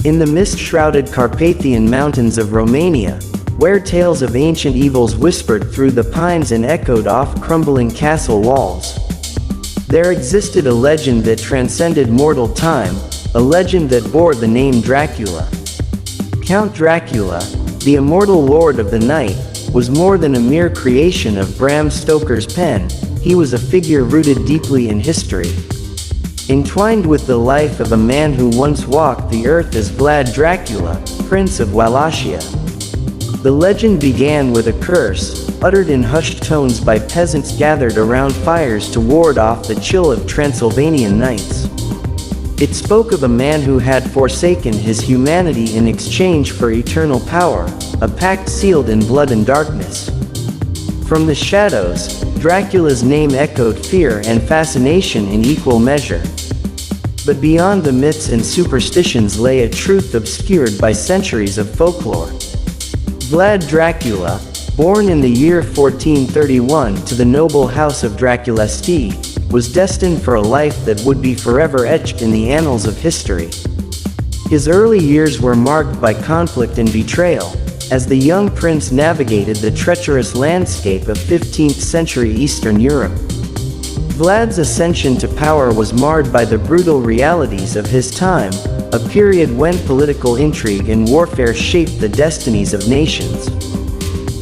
In the mist-shrouded Carpathian mountains of Romania, where tales of ancient evils whispered through the pines and echoed off crumbling castle walls, there existed a legend that transcended mortal time, a legend that bore the name Dracula. Count Dracula, the immortal lord of the night, was more than a mere creation of Bram Stoker's pen. He was a figure rooted deeply in history. Entwined with the life of a man who once walked the earth as Vlad Dracula, Prince of Wallachia. The legend began with a curse, uttered in hushed tones by peasants gathered around fires to ward off the chill of Transylvanian nights. It spoke of a man who had forsaken his humanity in exchange for eternal power, a pact sealed in blood and darkness. From the shadows, Dracula's name echoed fear and fascination in equal measure. But beyond the myths and superstitions lay a truth obscured by centuries of folklore. Vlad Dracula, born in the year 1431 to the noble house of Draculesti, was destined for a life that would be forever etched in the annals of history. His early years were marked by conflict and betrayal, as the young prince navigated the treacherous landscape of 15th century Eastern Europe. Vlad's ascension to power was marred by the brutal realities of his time, a period when political intrigue and warfare shaped the destinies of nations.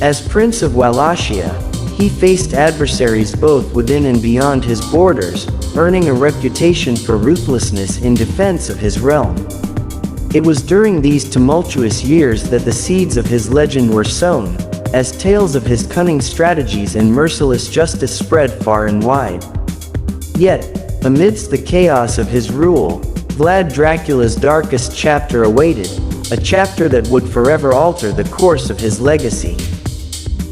As Prince of Wallachia, he faced adversaries both within and beyond his borders, earning a reputation for ruthlessness in defense of his realm. It was during these tumultuous years that the seeds of his legend were sown, as tales of his cunning strategies and merciless justice spread far and wide. Yet, amidst the chaos of his rule, Vlad Dracula's darkest chapter awaited, a chapter that would forever alter the course of his legacy.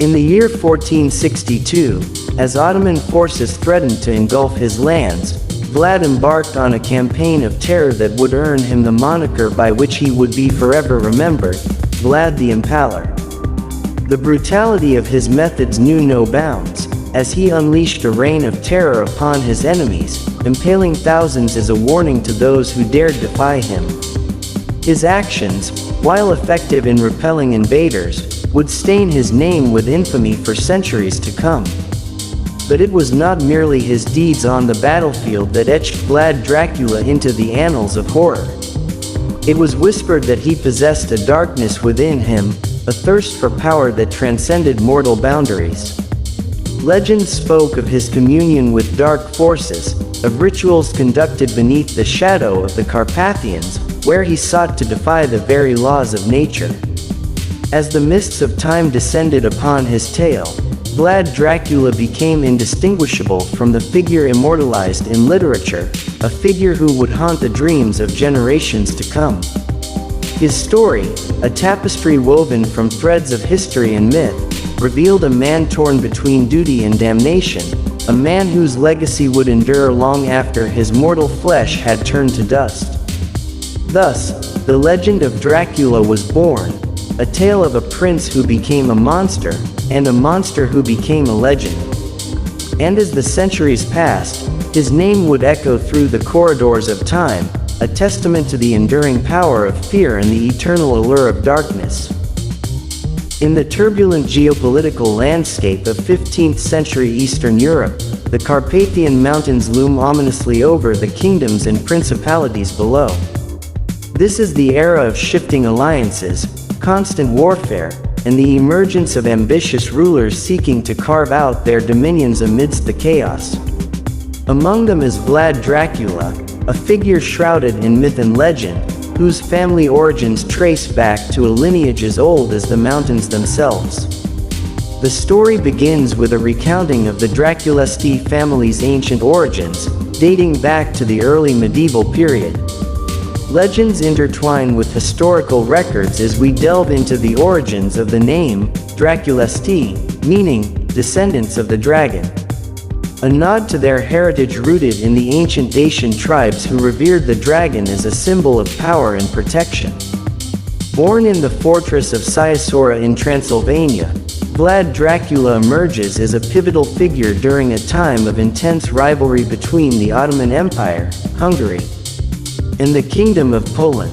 In the year 1462, as Ottoman forces threatened to engulf his lands, Vlad embarked on a campaign of terror that would earn him the moniker by which he would be forever remembered, Vlad the Impaler. The brutality of his methods knew no bounds, as he unleashed a reign of terror upon his enemies, impaling thousands as a warning to those who dared defy him. His actions, while effective in repelling invaders, would stain his name with infamy for centuries to come. But it was not merely his deeds on the battlefield that etched Vlad Dracula into the annals of horror. It was whispered that he possessed a darkness within him, a thirst for power that transcended mortal boundaries. Legends spoke of his communion with dark forces, of rituals conducted beneath the shadow of the Carpathians, where he sought to defy the very laws of nature. As the mists of time descended upon his tale, Vlad Dracula became indistinguishable from the figure immortalized in literature, a figure who would haunt the dreams of generations to come. His story, a tapestry woven from threads of history and myth, revealed a man torn between duty and damnation, a man whose legacy would endure long after his mortal flesh had turned to dust. Thus, the legend of Dracula was born, a tale of a prince who became a monster, and a monster who became a legend. And as the centuries passed, his name would echo through the corridors of time, a testament to the enduring power of fear and the eternal allure of darkness. In the turbulent geopolitical landscape of 15th century Eastern Europe, the Carpathian Mountains loom ominously over the kingdoms and principalities below. This is the era of shifting alliances, constant warfare, and the emergence of ambitious rulers seeking to carve out their dominions amidst the chaos. Among them is Vlad Dracula, a figure shrouded in myth and legend, whose family origins trace back to a lineage as old as the mountains themselves. The story begins with a recounting of the Draculesti family's ancient origins, dating back to the early medieval period. Legends intertwine with historical records as we delve into the origins of the name, Draculesti, meaning, descendants of the dragon. A nod to their heritage rooted in the ancient Dacian tribes who revered the dragon as a symbol of power and protection. Born in the fortress of Ciasora in Transylvania, Vlad Dracula emerges as a pivotal figure during a time of intense rivalry between the Ottoman Empire, Hungary, and the Kingdom of Poland.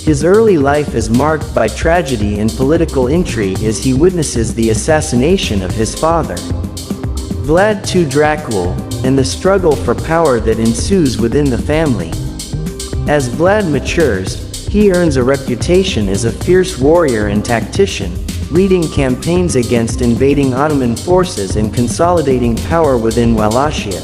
His early life is marked by tragedy and political intrigue as he witnesses the assassination of his father, Vlad Dracula, and the struggle for power that ensues within the family. As Vlad matures, he earns a reputation as a fierce warrior and tactician, leading campaigns against invading Ottoman forces and consolidating power within Wallachia.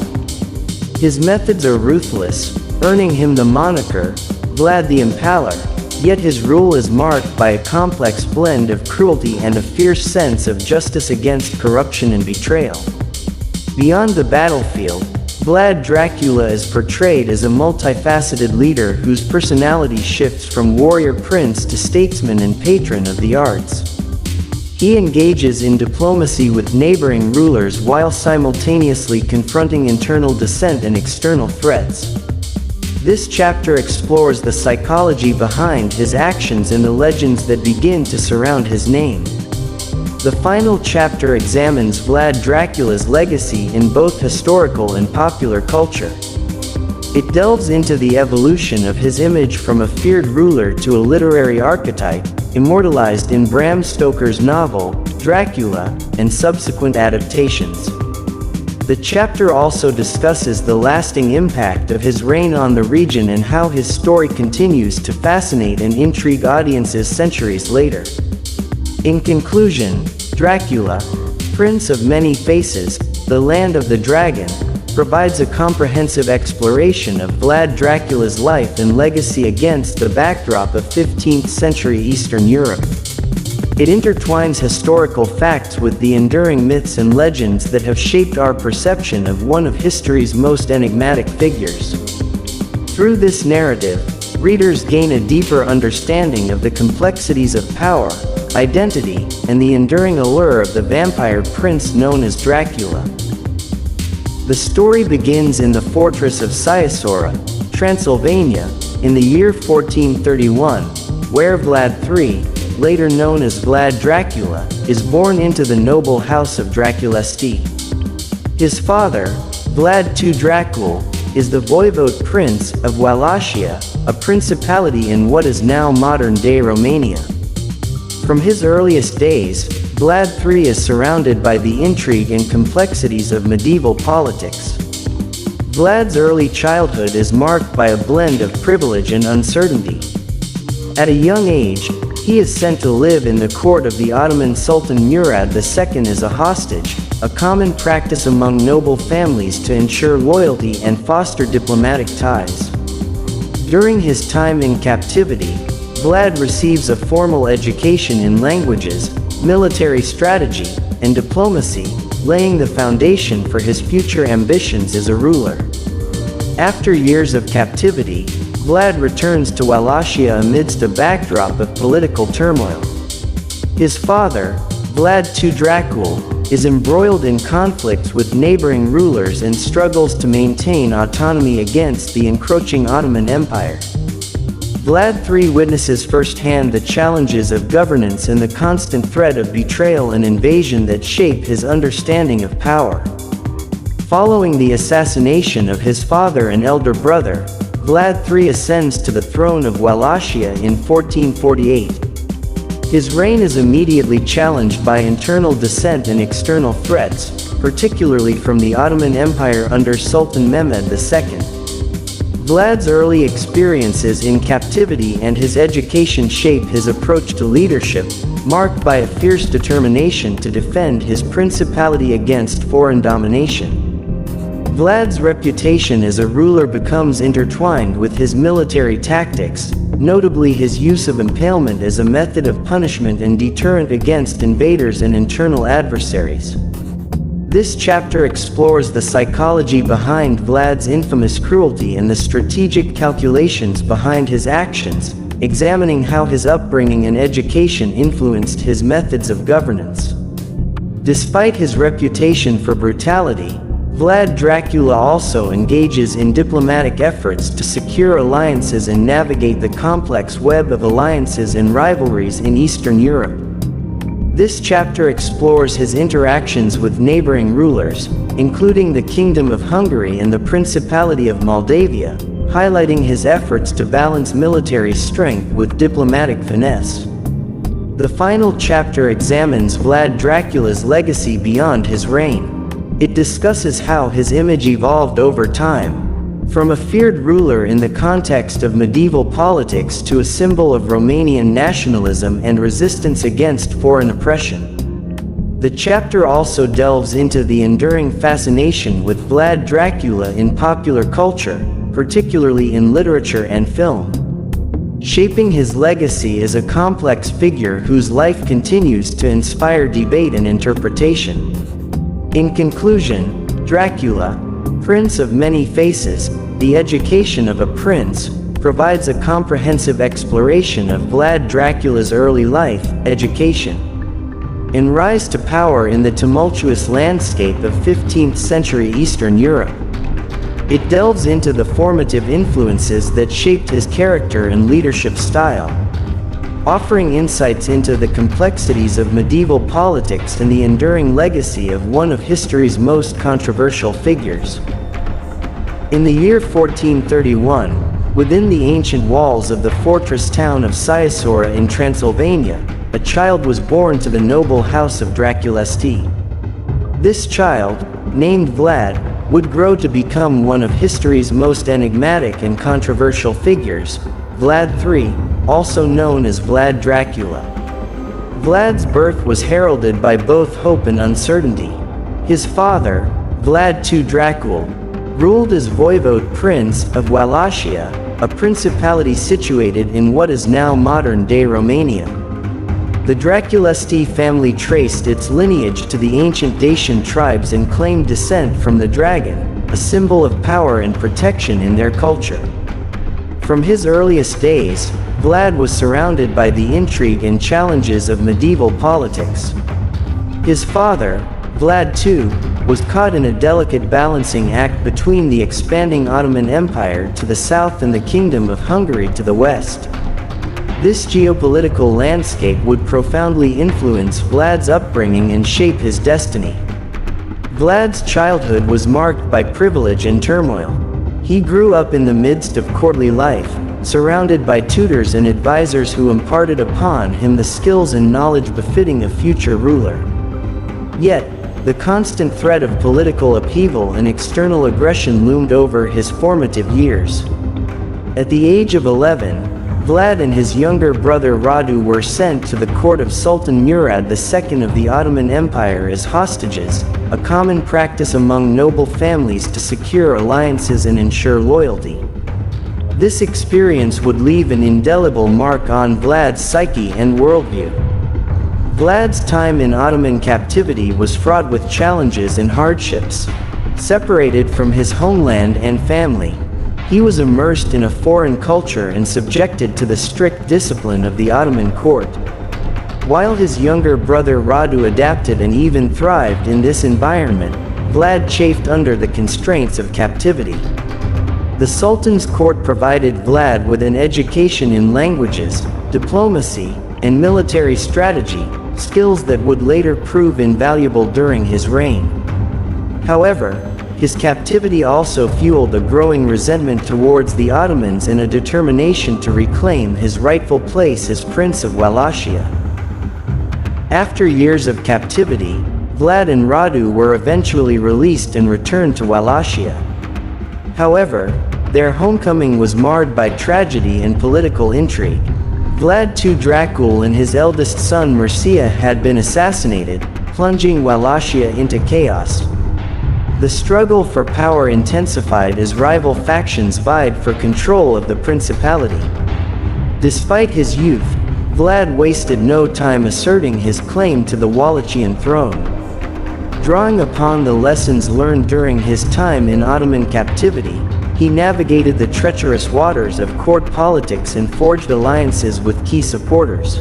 His methods are ruthless, earning him the moniker, Vlad the Impaler, yet his rule is marked by a complex blend of cruelty and a fierce sense of justice against corruption and betrayal. Beyond the battlefield, Vlad Dracula is portrayed as a multifaceted leader whose personality shifts from warrior prince to statesman and patron of the arts. He engages in diplomacy with neighboring rulers while simultaneously confronting internal dissent and external threats. This chapter explores the psychology behind his actions and the legends that begin to surround his name. The final chapter examines Vlad Dracula's legacy in both historical and popular culture. It delves into the evolution of his image from a feared ruler to a literary archetype, immortalized in Bram Stoker's novel, Dracula, and subsequent adaptations. The chapter also discusses the lasting impact of his reign on the region and how his story continues to fascinate and intrigue audiences centuries later. In conclusion, Dracula, Prince of Many Faces, the Land of the Dragon, provides a comprehensive exploration of Vlad Dracula's life and legacy against the backdrop of 15th century Eastern Europe. It intertwines historical facts with the enduring myths and legends that have shaped our perception of one of history's most enigmatic figures. Through this narrative, readers gain a deeper understanding of the complexities of power, identity, and the enduring allure of the vampire prince known as Dracula. The story begins in the fortress of Siasora, Transylvania, in the year 1431, where Vlad III, later known as Vlad Dracula, is born into the noble house of Draculesti. His father, Vlad Dracula, is the voivode prince of Wallachia, a principality in what is now modern-day Romania. From his earliest days, Vlad III is surrounded by the intrigue and complexities of medieval politics. Vlad's early childhood is marked by a blend of privilege and uncertainty. At a young age, he is sent to live in the court of the Ottoman Sultan Murad II as a hostage, a common practice among noble families to ensure loyalty and foster diplomatic ties. During his time in captivity, Vlad receives a formal education in languages, military strategy, and diplomacy, laying the foundation for his future ambitions as a ruler. After years of captivity, Vlad returns to Wallachia amidst a backdrop of political turmoil. His father, Vlad Dracula, is embroiled in conflicts with neighboring rulers and struggles to maintain autonomy against the encroaching Ottoman Empire. Vlad III witnesses firsthand the challenges of governance and the constant threat of betrayal and invasion that shape his understanding of power. Following the assassination of his father and elder brother, Vlad III ascends to the throne of Wallachia in 1448. His reign is immediately challenged by internal dissent and external threats, particularly from the Ottoman Empire under Sultan Mehmed II. Vlad's early experiences in captivity and his education shape his approach to leadership, marked by a fierce determination to defend his principality against foreign domination. Vlad's reputation as a ruler becomes intertwined with his military tactics, notably his use of impalement as a method of punishment and deterrent against invaders and internal adversaries. This chapter explores the psychology behind Vlad's infamous cruelty and the strategic calculations behind his actions, examining how his upbringing and education influenced his methods of governance. Despite his reputation for brutality, Vlad Dracula also engages in diplomatic efforts to secure alliances and navigate the complex web of alliances and rivalries in Eastern Europe. This chapter explores his interactions with neighboring rulers, including the Kingdom of Hungary and the Principality of Moldavia, highlighting his efforts to balance military strength with diplomatic finesse. The final chapter examines Vlad Dracula's legacy beyond his reign. It discusses how his image evolved over time, from a feared ruler in the context of medieval politics to a symbol of Romanian nationalism and resistance against foreign oppression. The chapter also delves into the enduring fascination with Vlad Dracula in popular culture, particularly in literature and film. Shaping his legacy is a complex figure whose life continues to inspire debate and interpretation. In conclusion, Dracula, Prince of Many Faces, The Education of a Prince, provides a comprehensive exploration of Vlad Dracula's early life, education, and rise to power in the tumultuous landscape of 15th-century Eastern Europe. It delves into the formative influences that shaped his character and leadership style, offering insights into the complexities of medieval politics and the enduring legacy of one of history's most controversial figures. In the year 1431, within the ancient walls of the fortress town of Siasora in Transylvania, a child was born to the noble house of Draculesti. This child, named Vlad, would grow to become one of history's most enigmatic and controversial figures, Vlad III, also known as Vlad Dracula. Vlad's birth was heralded by both hope and uncertainty. His father, Vlad II Dracul, ruled as Voivode Prince of Wallachia, a principality situated in what is now modern-day Romania. The Draculesti family traced its lineage to the ancient Dacian tribes and claimed descent from the dragon, a symbol of power and protection in their culture. From his earliest days, Vlad was surrounded by the intrigue and challenges of medieval politics. His father, Vlad II, was caught in a delicate balancing act between the expanding Ottoman Empire to the south and the Kingdom of Hungary to the west. This geopolitical landscape would profoundly influence Vlad's upbringing and shape his destiny. Vlad's childhood was marked by privilege and turmoil. He grew up in the midst of courtly life, surrounded by tutors and advisors who imparted upon him the skills and knowledge befitting a future ruler. Yet, the constant threat of political upheaval and external aggression loomed over his formative years. At the age of 11, Vlad and his younger brother Radu were sent to the court of Sultan Murad II of the Ottoman Empire as hostages, a common practice among noble families to secure alliances and ensure loyalty. This experience would leave an indelible mark on Vlad's psyche and worldview. Vlad's time in Ottoman captivity was fraught with challenges and hardships. Separated from his homeland and family, he was immersed in a foreign culture and subjected to the strict discipline of the Ottoman court. While his younger brother Radu adapted and even thrived in this environment, Vlad chafed under the constraints of captivity. The Sultan's court provided Vlad with an education in languages, diplomacy, and military strategy, skills that would later prove invaluable during his reign. However, his captivity also fueled a growing resentment towards the Ottomans and a determination to reclaim his rightful place as Prince of Wallachia. After years of captivity, Vlad and Radu were eventually released and returned to Wallachia. However, their homecoming was marred by tragedy and political intrigue. Vlad II Dracul and his eldest son Mircea had been assassinated, plunging Wallachia into chaos. The struggle for power intensified as rival factions vied for control of the principality. Despite his youth, Vlad wasted no time asserting his claim to the Wallachian throne. Drawing upon the lessons learned during his time in Ottoman captivity, he navigated the treacherous waters of court politics and forged alliances with key supporters.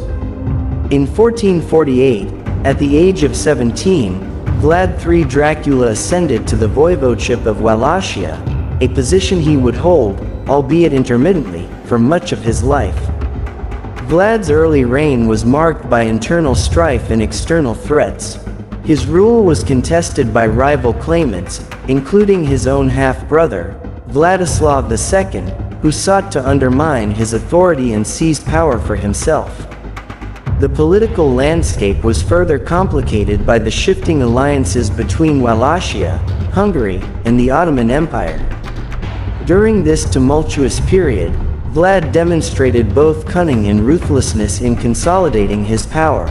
In 1448, at the age of 17, Vlad III Dracula ascended to the voivodeship of Wallachia, a position he would hold, albeit intermittently, for much of his life. Vlad's early reign was marked by internal strife and external threats. His rule was contested by rival claimants, including his own half-brother, Vladislav II, who sought to undermine his authority and seize power for himself. The political landscape was further complicated by the shifting alliances between Wallachia, Hungary, and the Ottoman Empire. During this tumultuous period, Vlad demonstrated both cunning and ruthlessness in consolidating his power.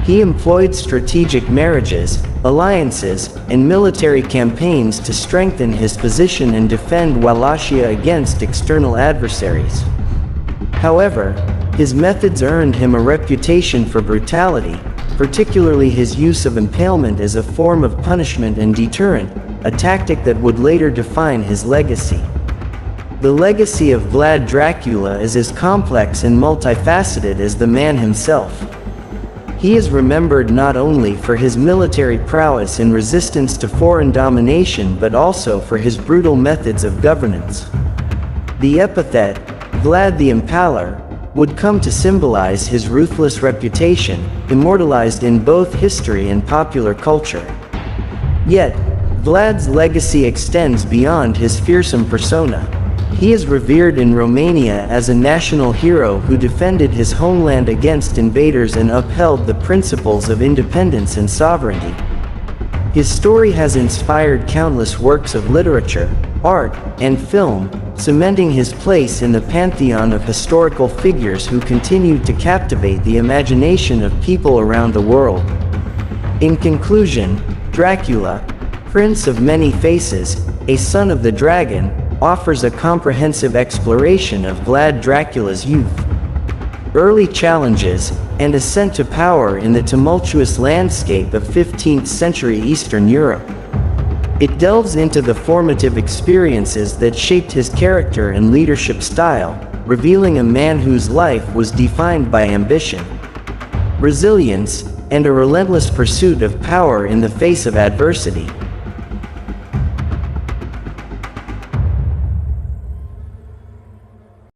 He employed strategic marriages, alliances, and military campaigns to strengthen his position and defend Wallachia against external adversaries. However, his methods earned him a reputation for brutality, particularly his use of impalement as a form of punishment and deterrent, a tactic that would later define his legacy. The legacy of Vlad Dracula is as complex and multifaceted as the man himself. He is remembered not only for his military prowess in resistance to foreign domination but also for his brutal methods of governance. The epithet, Vlad the Impaler, would come to symbolize his ruthless reputation, immortalized in both history and popular culture. Yet, Vlad's legacy extends beyond his fearsome persona. He is revered in Romania as a national hero who defended his homeland against invaders and upheld the principles of independence and sovereignty. His story has inspired countless works of literature, art, and film, cementing his place in the pantheon of historical figures who continue to captivate the imagination of people around the world. In conclusion, Dracula, Prince of Many Faces, a son of the dragon, offers a comprehensive exploration of Vlad Dracula's youth, early challenges, and ascent to power in the tumultuous landscape of 15th-century Eastern Europe. It delves into the formative experiences that shaped his character and leadership style, revealing a man whose life was defined by ambition, resilience, and a relentless pursuit of power in the face of adversity.